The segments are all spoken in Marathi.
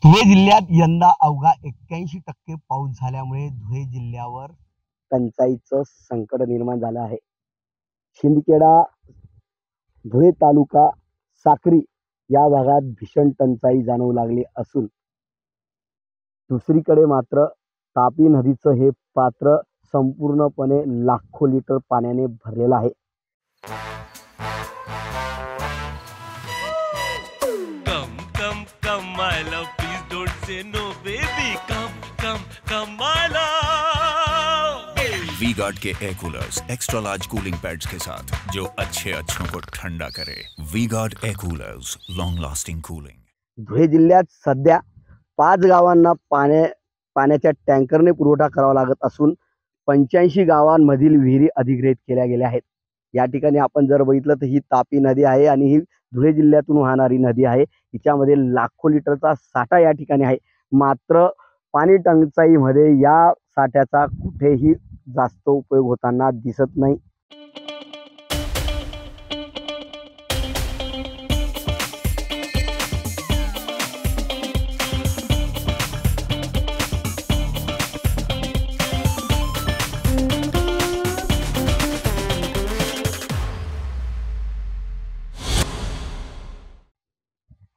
धुळे जिल्ह्यात यंदा अवघा 81% पाऊस झाल्यामुळे धुळे जिल्ह्यावर टंचाईचं संकट निर्माण झालं आहे। शिंदखेडा, धुळे तालुका, साक्री या भागात भीषण टंचाई जाणवू लागली असून दुसरीकडे मात्र तापी नदीचं हे पात्र संपूर्णपणे लाखो लिटर पाण्याने भरलेलं आहे। Come, my love, please don't say no, baby. Come, my love. V-Guard के air coolers extra large cooling pads के साथ जो अच्छों को ठंडा करे। V-Guard air coolers, long lasting cooling. Dhule जिल्ह्यात सध्या 5 गावांना पाण्याच्या टँकरने पुरवठा करावा लागत असून 85 गावांमधील विहिरी अधिग्रहित केल्या गेल्या आहेत। या ठिकाणी आपण जर बघितलं तर ही तापी नदी आहे आणि ही धुळे जिल्ह्यातून वाहणारी नदी आहे। हिच्यामध्ये लाखो लिटरचा साठा या ठिकाणी आहे। मात्र पाणी टंचाईमध्ये या साठ्याचा कुठेही जास्त उपयोग होताना दिसत नाही।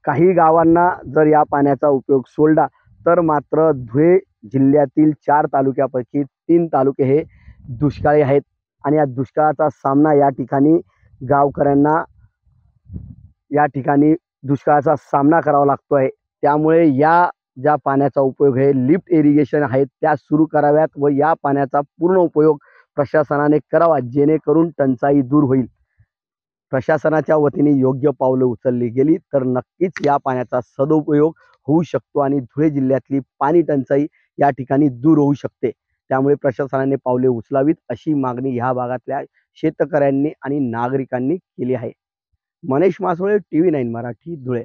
काही गावांना जर या पाण्याचा उपयोग सोडला तर मात्र धुळे जिल्ह्यातील 4 तालुक्यापैकी 3 तालुके हे दुष्काळी आहेत आणि या दुष्काळाचा सामना या ठिकाणी गावकऱ्यांना दुष्काळाचा सामना करावा लागतो आहे। त्यामुळे या ज्या पाण्याचा उपयोग आहे लिफ्ट इरिगेशन आहेत त्या सुरू कराव्यात व या पाण्याचा पूर्ण उपयोग प्रशासनाने करावा जेणेकरून टंचाई दूर होईल। प्रशासनाच्या वतीने योग्य पावलं उचलली गेली तर नक्कीच या पाण्याचा सदुपयोग होऊ शकतो आणि धुळे जिल्ह्यातली पाणी टंचाई या ठिकाणी दूर होऊ शकते। त्यामुळे प्रशासनाने पावले उचलावीत अशी मागणी ह्या भागातल्या शेतकऱ्यांनी आणि नागरिकांनी केली आहे। मनीष मासोळे, TV9 मराठी, धुळे।